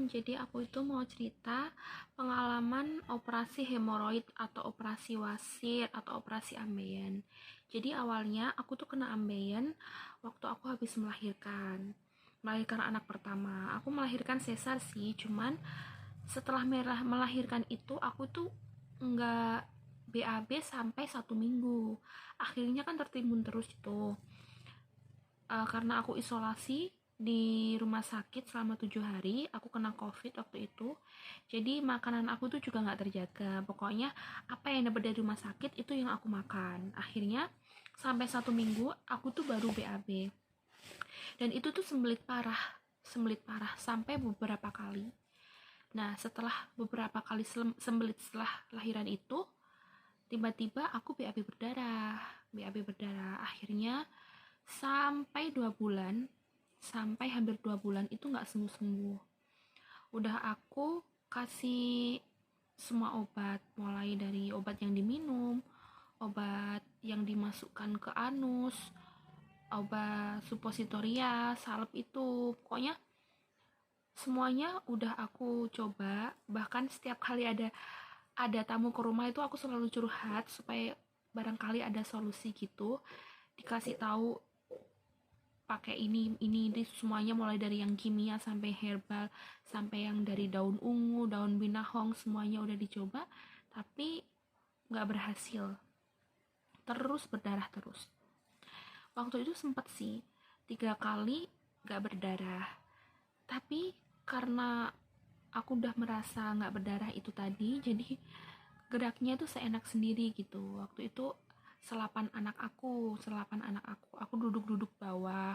Jadi aku itu mau cerita pengalaman operasi hemoroid atau operasi wasir atau operasi ambeien. Jadi awalnya aku tuh kena ambeien waktu aku habis melahirkan anak pertama. Aku melahirkan sesar sih, cuman setelah melahirkan itu aku tuh nggak BAB sampai 1 minggu. Akhirnya kan tertimbun terus itu. Karena aku isolasi di rumah sakit selama 7 hari, aku kena covid waktu itu. Jadi makanan aku tuh juga nggak terjaga. Pokoknya apa yang dapat dari rumah sakit itu yang aku makan. Akhirnya sampai 1 minggu aku tuh baru BAB. Dan itu tuh sembelit parah sampai beberapa kali. Nah, setelah beberapa kali sembelit setelah lahiran itu, tiba-tiba aku BAB berdarah. Akhirnya sampai hampir 2 bulan itu nggak sembuh-sembuh. Udah aku kasih semua obat, mulai dari obat yang diminum, obat yang dimasukkan ke anus, obat supositoria, salep itu, pokoknya semuanya udah aku coba. Bahkan setiap kali ada tamu ke rumah itu aku selalu curhat supaya barangkali ada solusi gitu, dikasih tahu pakai ini semuanya, mulai dari yang kimia sampai herbal, sampai yang dari daun ungu, daun binahong, semuanya udah dicoba, tapi nggak berhasil, terus berdarah terus. Waktu itu sempet sih 3 kali nggak berdarah, tapi karena aku udah merasa nggak berdarah itu tadi, jadi geraknya tuh seenak sendiri gitu. Waktu itu selapan anak aku duduk bawah.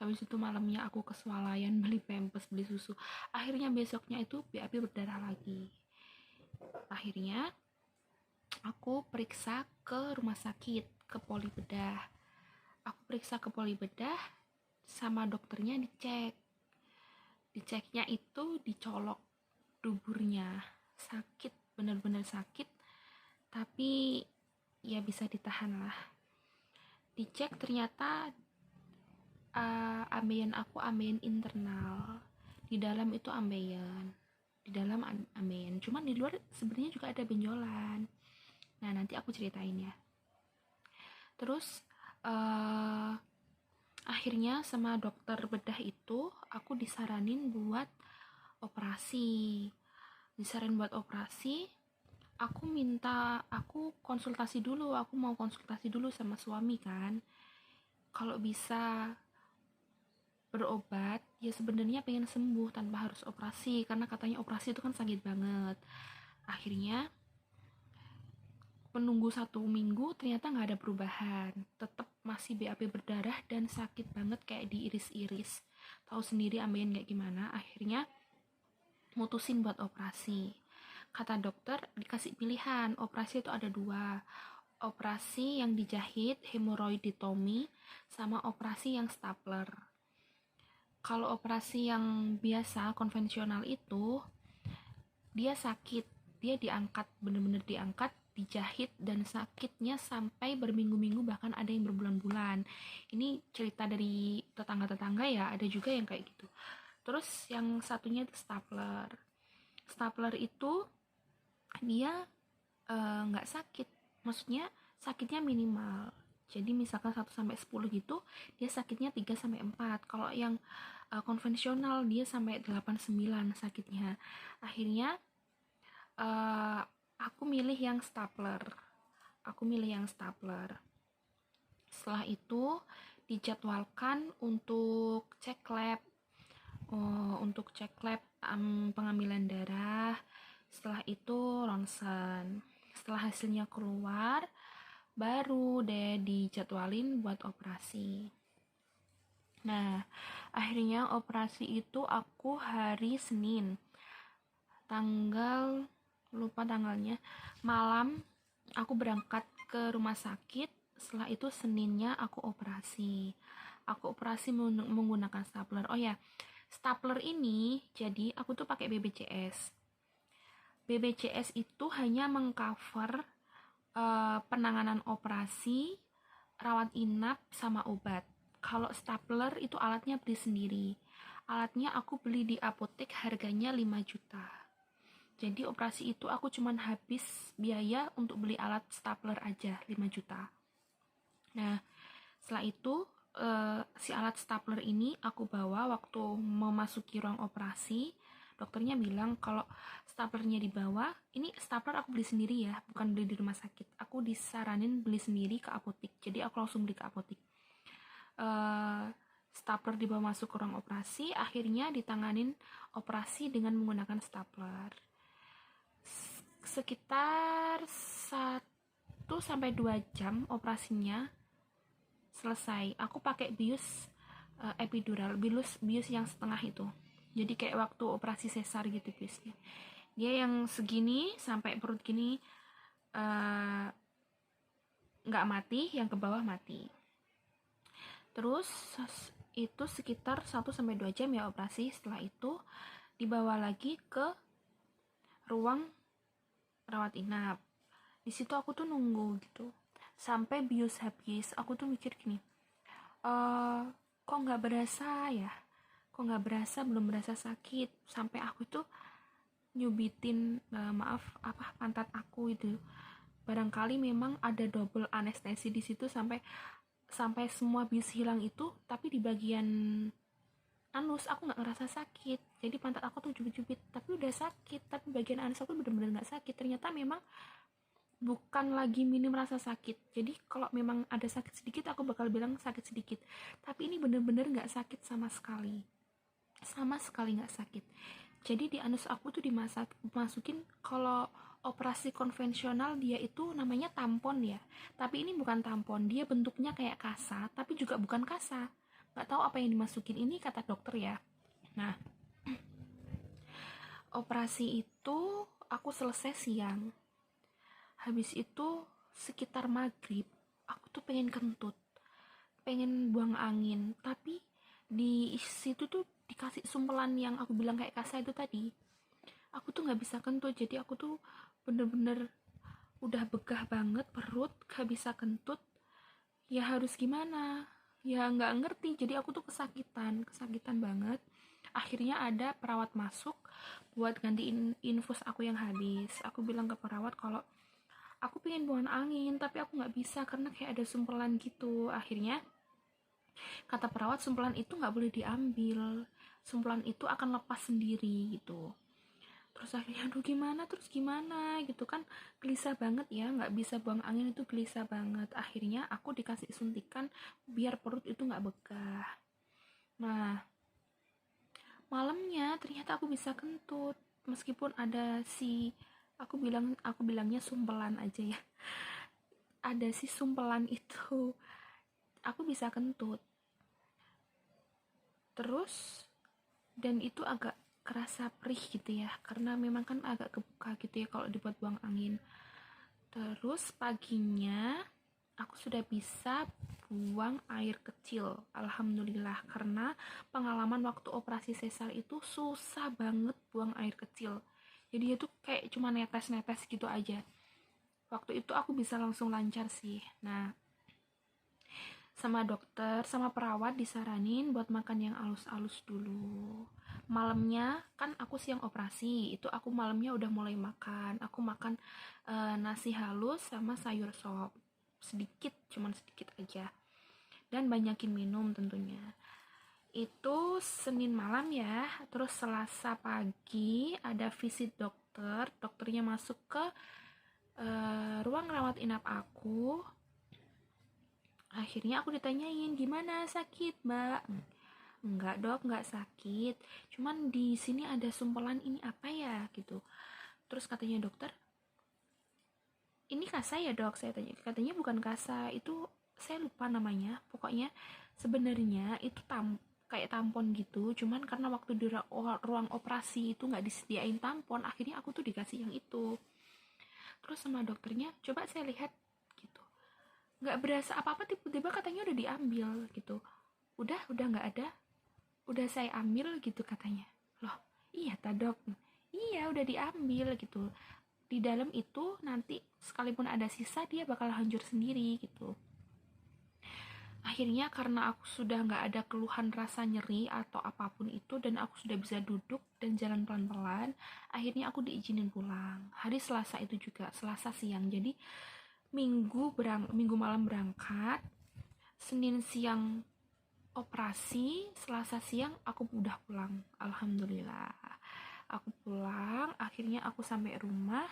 Habis itu malamnya aku ke swalayan beli pampers, beli susu. Akhirnya besoknya itu BAB berdarah lagi. Akhirnya aku periksa ke rumah sakit, ke poli bedah. Aku periksa ke poli bedah, sama dokternya diceknya itu dicolok duburnya. Sakit, bener-bener sakit, tapi ya bisa ditahan lah. Dicek ternyata ambeien aku ambeien internal. Di dalam itu ambeien, cuman di luar sebenarnya juga ada benjolan. Nah, nanti aku ceritain ya. Terus akhirnya sama dokter bedah itu aku disaranin buat operasi. Aku mau konsultasi dulu sama suami kan, kalau bisa berobat. Ya sebenarnya pengen sembuh tanpa harus operasi, karena katanya operasi itu kan sakit banget. Akhirnya menunggu 1 minggu, ternyata nggak ada perubahan, tetap masih BAB berdarah dan sakit banget kayak diiris-iris. Tahu sendiri ambeien kayak gimana. Akhirnya mutusin buat operasi. Kata dokter dikasih pilihan, operasi itu ada 2, operasi yang dijahit hemoroidectomy sama operasi yang stapler. Kalau operasi yang biasa konvensional itu dia sakit, dia diangkat, bener-bener diangkat, dijahit, dan sakitnya sampai berminggu-minggu, bahkan ada yang berbulan-bulan. Ini cerita dari tetangga-tetangga ya, ada juga yang kayak gitu. Terus yang satunya itu stapler itu dia nggak sakit, maksudnya sakitnya minimal. Jadi misalkan 1-10 gitu, dia sakitnya 3-4. Kalau yang konvensional dia sampai 8-9 sakitnya. Akhirnya aku milih yang stapler. Setelah itu dijadwalkan untuk cek lab, pengambilan darah. Setelah itu ronsen. Setelah hasilnya keluar, baru deh dijadwalin buat operasi. Nah, akhirnya operasi itu aku hari Senin, lupa tanggalnya, malam aku berangkat ke rumah sakit. Setelah itu Seninnya aku operasi menggunakan stapler. Oh ya, stapler ini jadi aku tuh pakai BPJS itu hanya mengcover penanganan operasi, rawat inap, sama obat. Kalau stapler itu alatnya beli sendiri. Alatnya aku beli di apotek, harganya 5 juta. Jadi operasi itu aku cuman habis biaya untuk beli alat stapler aja 5 juta. Nah, setelah itu si alat stapler ini aku bawa waktu memasuki ruang operasi. Dokternya bilang kalau staplernya dibawa, ini stapler aku beli sendiri ya, bukan beli di rumah sakit. Aku disaranin beli sendiri ke apotek, jadi aku langsung beli ke apotek. Stapler dibawa masuk ke ruang operasi, akhirnya ditanganin operasi dengan menggunakan stapler. Sekitar 1-2 jam operasinya selesai. Aku pakai bius epidural, bius yang setengah itu. Jadi kayak waktu operasi sesar gitu biusnya. Dia yang segini sampai perut gini nggak mati, yang ke bawah mati. Terus itu sekitar 1-2 jam ya operasi. Setelah itu dibawa lagi ke ruang rawat inap. Di situ aku tuh nunggu gitu sampai bius habis. Aku tuh mikir gini, kok nggak berasa ya, belum berasa sakit. Sampai aku tuh nyubitin pantat aku itu. Barangkali memang ada double anestesi di situ sampai semua bius hilang itu, tapi di bagian anus aku nggak ngerasa sakit. Jadi pantat aku tuh jubit-jubit tapi udah sakit, tapi bagian anus aku bener-bener nggak sakit. Ternyata memang bukan lagi minim rasa sakit. Jadi kalau memang ada sakit sedikit aku bakal bilang sakit sedikit, tapi ini bener-bener nggak sakit sama sekali nggak sakit. Jadi di anus aku tuh dimasukin, kalau operasi konvensional dia itu namanya tampon ya, tapi ini bukan tampon, dia bentuknya kayak kasa tapi juga bukan kasa. Nggak tahu apa yang dimasukin ini, kata dokter ya. Nah, operasi itu aku selesai siang. Habis itu sekitar maghrib aku tuh pengen kentut, pengen buang angin, tapi di situ tuh dikasih sumpelan yang aku bilang kayak kasa itu tadi. Aku tuh nggak bisa kentut, jadi aku tuh bener-bener udah begah banget perut, gak bisa kentut. Ya harus gimana, ya nggak ngerti. Jadi aku tuh kesakitan banget. Akhirnya ada perawat masuk buat gantiin infus aku yang habis. Aku bilang ke perawat kalau aku pengen buang angin tapi aku nggak bisa karena kayak ada sumpelan gitu. Akhirnya kata perawat sumpelan itu nggak boleh diambil, sumpelan itu akan lepas sendiri gitu. Terus akhirnya aduh gimana gitu kan, gelisah banget ya, nggak bisa buang angin itu gelisah banget. Akhirnya aku dikasih suntikan biar perut itu nggak begah. Nah, malamnya ternyata aku bisa kentut meskipun ada aku bilangnya sumpelan aja ya, ada si sumpelan itu, aku bisa kentut. Terus dan itu agak kerasa perih gitu ya, karena memang kan agak kebuka gitu ya kalau dibuat buang angin. Terus paginya aku sudah bisa buang air kecil, alhamdulillah, karena pengalaman waktu operasi sesar itu susah banget buang air kecil. Jadi itu kayak cuma netes-netes gitu aja. Waktu itu aku bisa langsung lancar sih. Nah, sama dokter, sama perawat disaranin buat makan yang alus-alus dulu. Malamnya kan aku siang operasi, itu aku malamnya udah mulai makan. Aku makan nasi halus sama sayur sop. Cuman sedikit aja. Dan banyakin minum tentunya. Itu Senin malam ya. Terus Selasa pagi ada visit dokter. Dokternya masuk ke ruang rawat inap aku. Akhirnya aku ditanyain, gimana, sakit mbak? Enggak dok, enggak sakit, cuman di sini ada sumpelan, ini apa ya gitu. Terus katanya dokter, ini kasa ya dok? Saya tanya, katanya bukan kasa, itu saya lupa namanya. Pokoknya sebenarnya itu kayak tampon gitu, cuman karena waktu di ruang operasi itu nggak disediain tampon, akhirnya aku tuh dikasih yang itu. Terus sama dokternya, coba saya lihat gitu, nggak berasa apa-apa, tiba-tiba katanya udah diambil gitu. Udah nggak ada, udah saya ambil gitu katanya. Loh, iya ta dok? Iya udah diambil gitu. Di dalam itu nanti sekalipun ada sisa dia bakal hancur sendiri gitu. Akhirnya karena aku sudah nggak ada keluhan rasa nyeri atau apapun itu, dan aku sudah bisa duduk dan jalan pelan-pelan, akhirnya aku diizinin pulang. Hari Selasa itu juga, Selasa siang. Jadi Minggu malam berangkat, Senin siang operasi, Selasa siang aku udah pulang. Alhamdulillah. Aku pulang, akhirnya aku sampai rumah.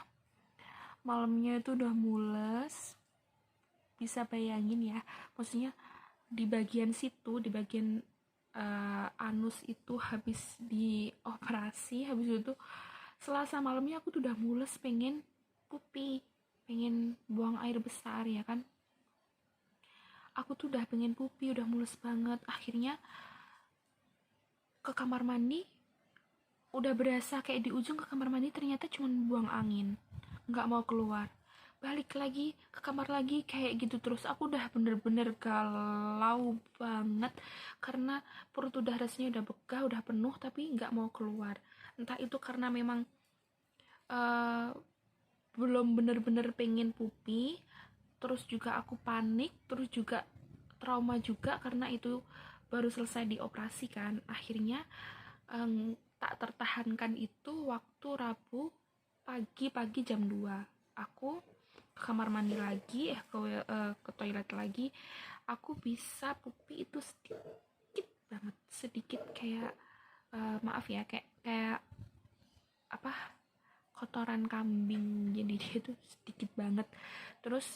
Malamnya itu udah mules. Bisa bayangin ya, maksudnya di bagian situ, di bagian anus itu habis dioperasi, habis itu Selasa malamnya aku tuh udah mules, pengen pupi, pengen buang air besar ya kan. Aku tuh udah pengen pupi, udah mules banget. Akhirnya ke kamar mandi, udah berasa kayak di ujung ke kamar mandi, ternyata cuma buang angin, nggak mau keluar. Balik lagi ke kamar lagi kayak gitu terus. Aku udah bener-bener galau banget karena perut udah rasanya udah begah, udah penuh, tapi nggak mau keluar. Entah itu karena memang uh, belum bener-bener pengen pupi, terus juga aku panik, terus juga trauma juga karena itu baru selesai dioperasi kan. Akhirnya tak tertahankan itu waktu Rabu pagi jam 2 aku ke kamar mandi lagi, ke toilet lagi. Aku bisa pupi itu sedikit banget, sedikit kayak maaf ya, kayak apa, kotoran kambing. Jadi dia itu sedikit banget. Terus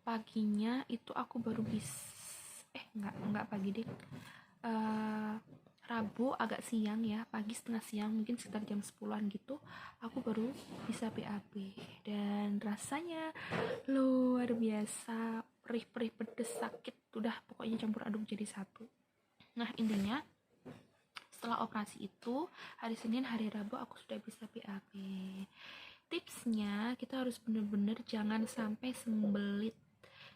paginya itu aku baru bisa, enggak pagi deh, Rabu agak siang ya, pagi setengah siang, mungkin sekitar jam 10-an gitu, aku baru bisa BAB. Dan rasanya luar biasa, perih-perih, pedes, sakit, udah pokoknya campur aduk jadi satu. Nah intinya setelah operasi itu, hari Senin, hari Rabu aku sudah bisa BAB. Tipsnya, kita harus bener-bener jangan sampai sembelit.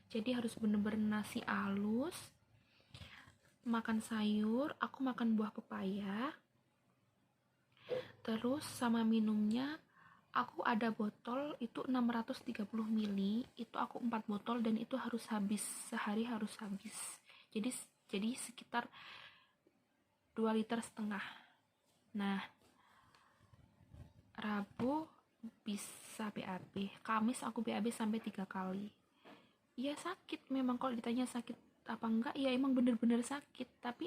Jadi harus bener-bener nasi halus, makan sayur, aku makan buah pepaya, terus sama minumnya aku ada botol itu 630 ml, itu aku 4 botol dan itu harus habis, sehari harus habis. Jadi sekitar 2,5 liter. Nah, Rabu bisa BAB, Kamis aku BAB sampai 3 kali. Ya sakit memang, kalau ditanya sakit apa enggak, ya emang bener-bener sakit, tapi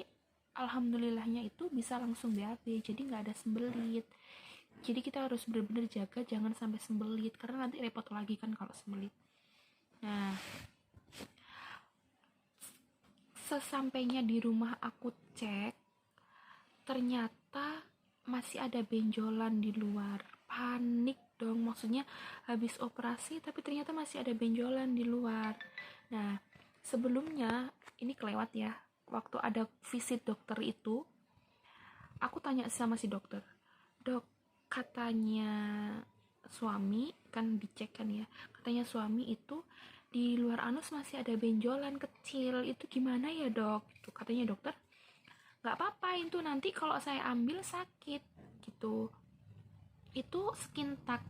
alhamdulillahnya itu bisa langsung BAB, jadi nggak ada sembelit. Jadi kita harus bener-bener jaga jangan sampai sembelit, karena nanti repot lagi kan kalau sembelit. Nah, sesampainya di rumah aku cek, ternyata masih ada benjolan di luar. Panik dong, maksudnya habis operasi tapi ternyata masih ada benjolan di luar. Nah, sebelumnya ini kelewat ya, waktu ada visit dokter itu aku tanya sama si dokter, dok, katanya suami kan dicek kan ya, katanya suami itu di luar anus masih ada benjolan kecil, itu gimana ya dok, gitu katanya dokter. Nggak apa-apa itu, nanti kalau saya ambil sakit gitu, itu skin tag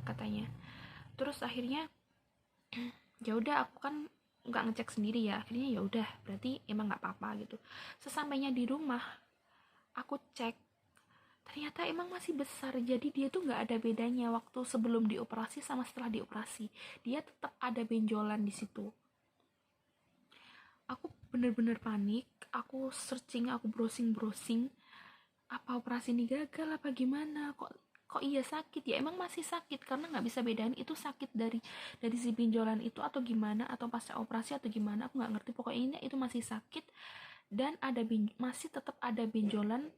katanya. Terus akhirnya ya udah, aku kan nggak ngecek sendiri ya, akhirnya ya udah berarti emang nggak apa-apa gitu. Sesampainya di rumah aku cek, ternyata emang masih besar. Jadi dia tuh nggak ada bedanya waktu sebelum dioperasi sama setelah dioperasi, dia tetap ada benjolan di situ. Aku bener-bener panik, aku searching, aku browsing, apa operasi ini gagal apa gimana, kok iya sakit ya, emang masih sakit karena nggak bisa bedain itu sakit dari si benjolan itu atau gimana, atau pasca operasi atau gimana, aku nggak ngerti, pokoknya itu masih sakit dan masih tetap ada benjolan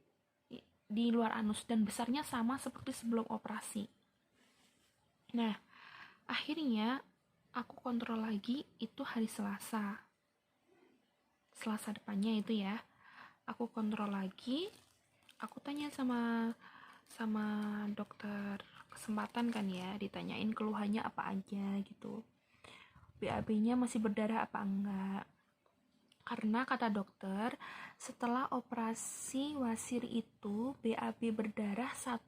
di luar anus dan besarnya sama seperti sebelum operasi. Nah, akhirnya aku kontrol lagi itu hari Selasa depannya itu ya, aku kontrol lagi, aku tanya sama dokter kesempatan kan ya, ditanyain keluhannya apa aja gitu, BAB-nya masih berdarah apa enggak. Karena kata dokter, setelah operasi wasir itu BAB berdarah 1-2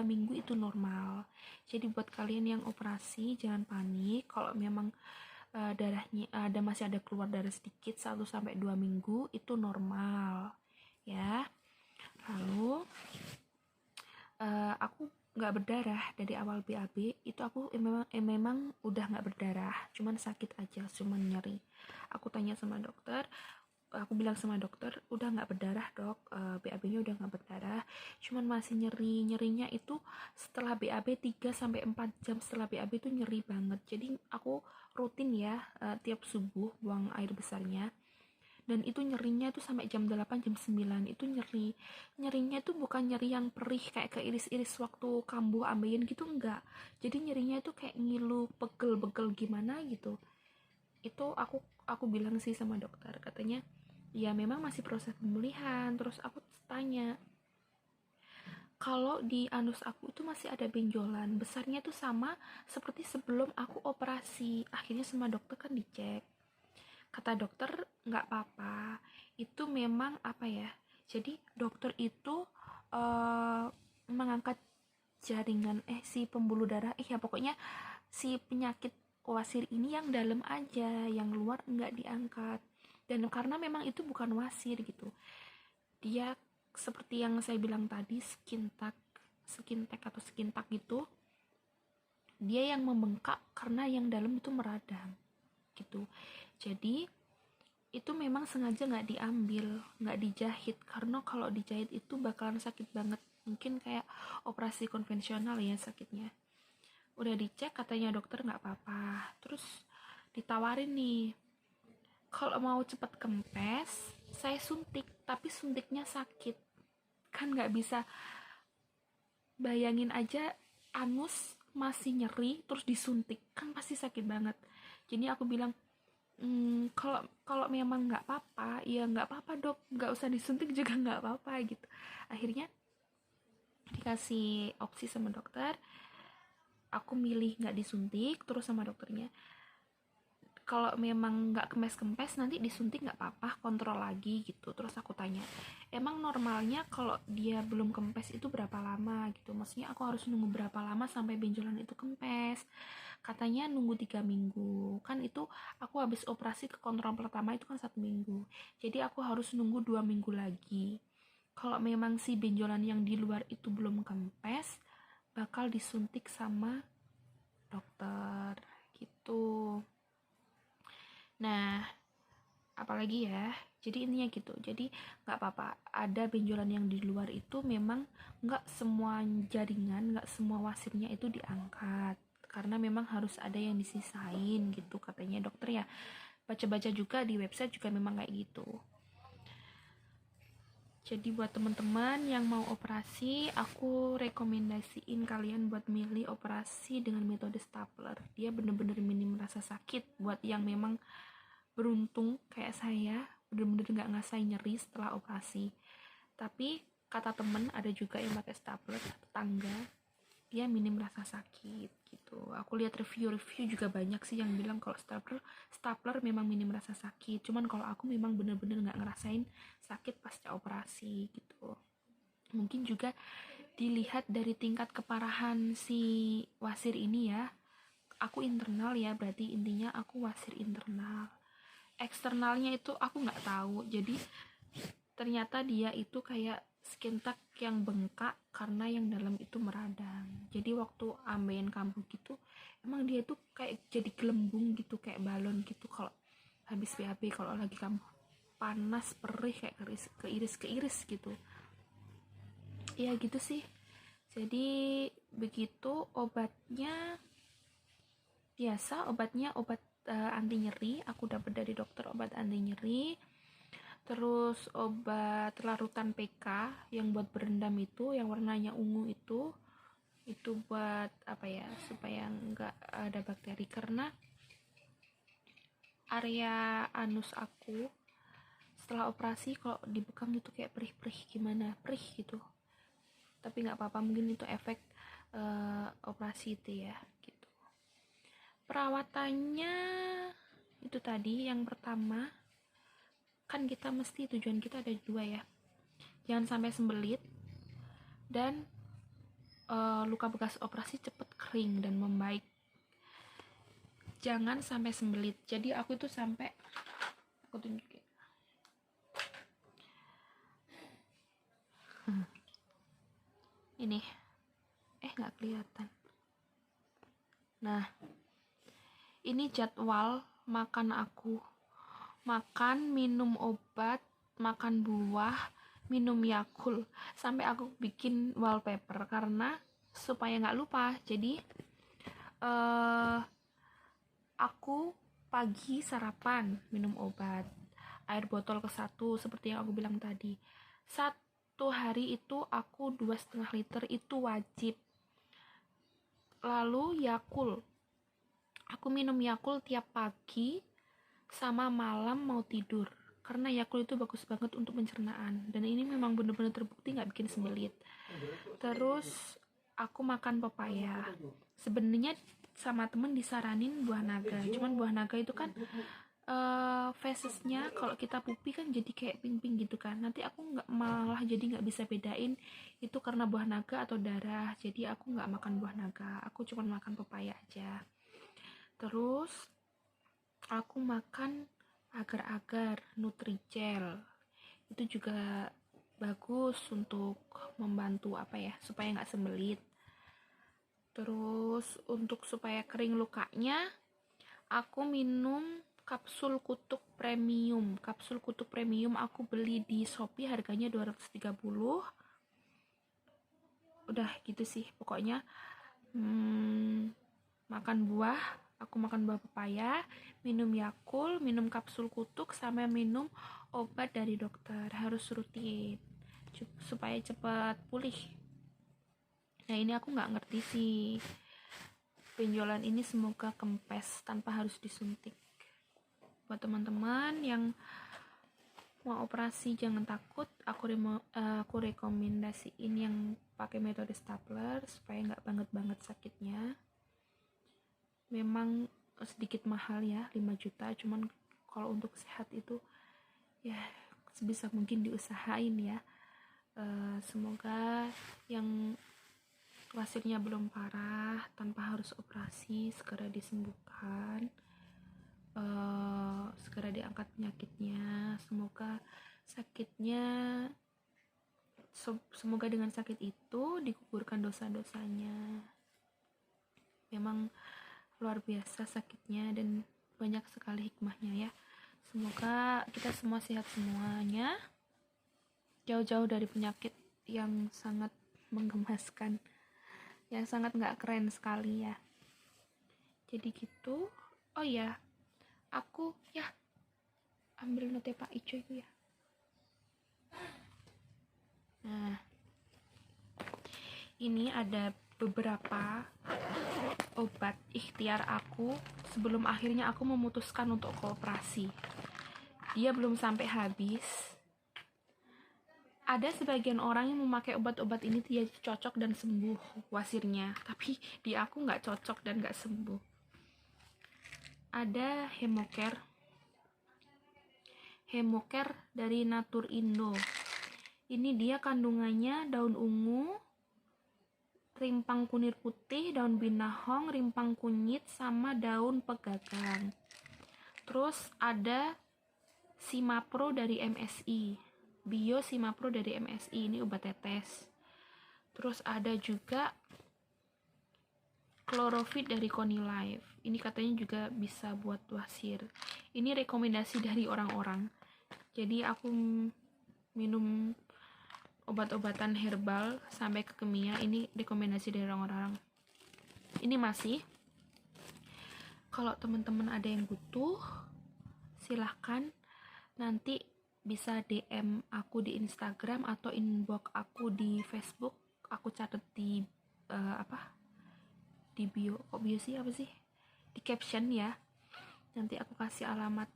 minggu itu normal. Jadi buat kalian yang operasi jangan panik, kalau memang darahnya masih ada keluar darah sedikit 1-2 minggu itu normal ya. Lalu aku nggak berdarah dari awal BAB itu. Aku memang udah nggak berdarah, cuman sakit aja, cuman nyeri. Aku tanya sama dokter, aku bilang sama dokter, udah nggak berdarah dok, BAB-nya udah nggak berdarah, cuman masih nyerinya itu setelah BAB 3-4 jam setelah BAB itu nyeri banget. Jadi aku rutin ya tiap subuh buang air besarnya, dan itu nyerinya itu sampai jam 8 jam 9 itu nyerinya itu bukan nyeri yang perih kayak keiris-iris waktu kambuh ambeien gitu, enggak. Jadi nyerinya itu kayak ngilu, pegel-pegel gimana gitu. Itu aku bilang sih sama dokter, katanya ya memang masih proses pemulihan. Terus aku tanya, kalau di anus aku itu masih ada benjolan, besarnya tuh sama seperti sebelum aku operasi. Akhirnya sama dokter kan dicek, kata dokter nggak apa-apa, itu memang apa ya, jadi dokter itu mengangkat jaringan si pembuluh darah ya pokoknya si penyakit wasir ini yang dalam aja, yang luar nggak diangkat. Dan karena memang itu bukan wasir gitu, dia seperti yang saya bilang tadi, skin tag atau skin tag gitu, dia yang membengkak karena yang dalam itu meradang gitu. Jadi itu memang sengaja nggak diambil, nggak dijahit, karena kalau dijahit itu bakalan sakit banget, mungkin kayak operasi konvensional ya sakitnya. Udah dicek katanya dokter nggak apa-apa. Terus ditawarin nih, kalau mau cepet kempes saya suntik, tapi suntiknya sakit kan, nggak bisa. Bayangin aja, anus masih nyeri terus disuntik kan pasti sakit banget. Jadi aku bilang, kalau memang nggak apa-apa ya nggak apa-apa dok, nggak usah disuntik juga nggak apa-apa gitu. Akhirnya dikasih opsi sama dokter, aku milih nggak disuntik. Terus sama dokternya, kalau memang nggak kempes-kempes nanti disuntik nggak apa-apa, kontrol lagi gitu. Terus aku tanya, emang normalnya kalau dia belum kempes itu berapa lama gitu, maksudnya aku harus nunggu berapa lama sampai benjolan itu kempes. Katanya nunggu 3 minggu kan, itu aku habis operasi ke kontrol pertama itu kan 1 minggu, jadi aku harus nunggu 2 minggu lagi. Kalau memang si benjolan yang di luar itu belum kempes, bakal disuntik sama dokter gitu. Nah, apalagi ya, jadi intinya gitu. Jadi nggak apa-apa ada benjolan yang di luar itu, memang nggak semua jaringan, nggak semua wasirnya itu diangkat, karena memang harus ada yang disisain gitu katanya dokter ya. Baca-baca juga di website juga memang kayak gitu. Jadi buat teman-teman yang mau operasi, aku rekomendasiin kalian buat milih operasi dengan metode stapler. Dia bener-bener minim rasa sakit buat yang memang beruntung kayak saya, bener-bener gak ngerasain nyeri setelah operasi. Tapi kata temen ada juga yang pakai stapler, tetangga, dia minim rasa sakit gitu. Aku lihat review juga banyak sih yang bilang kalau stapler memang minim rasa sakit. Cuman kalau aku memang bener-bener gak ngerasain sakit pasca operasi gitu. Mungkin juga dilihat dari tingkat keparahan si wasir ini ya. Aku internal ya, berarti intinya aku wasir internal. Eksternalnya itu aku nggak tahu. Jadi ternyata dia itu kayak skin tag yang bengkak karena yang dalam itu meradang. Jadi waktu ambeien kambuh gitu, emang dia tuh kayak jadi gelembung gitu, kayak balon gitu kalau habis BAB. Kalau lagi kambuh panas, perih, kayak keiris gitu ya gitu sih. Jadi begitu. Obatnya biasa, obat anti nyeri. Aku dapat dari dokter obat anti nyeri. Terus obat larutan PK yang buat berendam itu, yang warnanya ungu itu buat apa ya, supaya nggak ada bakteri, karena area anus aku setelah operasi kalau dibekam itu kayak perih gimana, perih gitu. Tapi nggak apa-apa, mungkin itu efek operasi itu ya gitu. Perawatannya itu tadi, yang pertama kan kita mesti, tujuan kita ada 2 ya, jangan sampai sembelit, dan luka bekas operasi cepet kering dan membaik. jangan sampai sembelit. Jadi aku itu sampai, aku tunjukin, ini nggak kelihatan. Nah, ini jadwal makan aku. Makan, minum obat, makan buah, minum Yakult. Sampai aku bikin wallpaper karena supaya nggak lupa. Jadi aku pagi sarapan, minum obat, air botol ke 1 seperti yang aku bilang tadi. 1 hari itu aku 2,5 liter itu wajib. Lalu Yakult, aku minum Yakult tiap pagi sama malam mau tidur, karena Yakult itu bagus banget untuk pencernaan, dan ini memang benar-benar terbukti nggak bikin sembelit. Terus aku makan pepaya. Sebenarnya sama temen disaranin buah naga, cuman buah naga itu kan fesesnya kalau kita pupi kan jadi kayak pink-pink gitu kan. Nanti aku malah jadi nggak bisa bedain itu karena buah naga atau darah. Jadi aku nggak makan buah naga, aku cuma makan pepaya aja. Terus aku makan agar-agar Nutrijel, itu juga bagus untuk membantu supaya nggak sembelit. Terus untuk supaya kering lukanya, aku minum kapsul kutuk premium. Kapsul kutuk premium aku beli di Shopee, harganya 230. Udah gitu sih pokoknya. Makan buah, aku makan buah pepaya, minum Yakult, minum kapsul kutuk, sama minum obat dari dokter. Harus rutin supaya cepat pulih. Nah, ini aku nggak ngerti sih, benjolan ini semoga kempes tanpa harus disuntik. Buat teman-teman yang mau operasi jangan takut, aku rekomendasiin yang pakai metode stapler supaya nggak banget sakitnya. Memang sedikit mahal ya, 5 juta, cuman kalau untuk sehat itu ya sebisa mungkin diusahain ya. Semoga yang hasilnya belum parah tanpa harus operasi segera disembuhkan, segera diangkat penyakitnya. Semoga dengan sakit itu digugurkan dosa-dosanya. Memang luar biasa sakitnya dan banyak sekali hikmahnya ya. Semoga kita semua sehat semuanya, jauh-jauh dari penyakit yang sangat menggemaskan, yang sangat nggak keren sekali ya. Jadi gitu. Oh ya, aku ya ambil note Pak Ico itu ya. Nah, ini ada beberapa obat ikhtiar aku sebelum akhirnya aku memutuskan untuk kooperasi. Dia belum sampai habis. Ada sebagian orang yang memakai obat-obat ini dia cocok dan sembuh wasirnya, tapi di aku nggak cocok dan nggak sembuh. Ada Hemocare dari Natur Indo. Ini dia kandungannya daun ungu, rimpang kunir putih, daun binahong, rimpang kunyit, sama daun pegagang. Terus ada Simapro dari MSI, Bio Simapro dari MSI, ini obat tetes. Terus ada juga Chlorophyll dari Conilife, ini katanya juga bisa buat wasir. Ini rekomendasi dari orang-orang, jadi aku minum obat-obatan herbal sampai ke kimia, ini rekomendasi dari orang-orang. Ini masih, kalau teman-teman ada yang butuh silahkan nanti bisa DM aku di Instagram atau inbox aku di Facebook. Aku catat di di bio, kok bio sih, apa sih, di caption ya. Nanti aku kasih alamat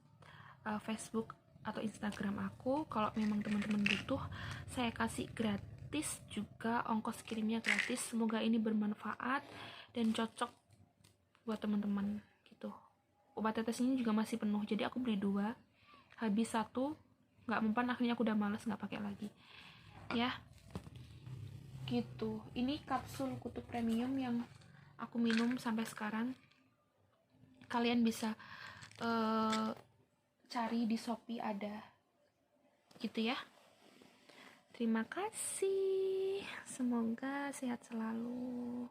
Facebook atau Instagram aku. Kalau memang teman-teman butuh, saya kasih gratis juga, ongkos kirimnya gratis. Semoga ini bermanfaat dan cocok buat teman-teman gitu. Obat tetes ini juga masih penuh, jadi aku beli 2, habis 1 nggak mempan, akhirnya aku udah males nggak pakai lagi ya gitu. Ini kapsul kutuk premium yang aku minum sampai sekarang. kalian bisa cari di Shopee ada gitu ya. Terima kasih, semoga sehat selalu.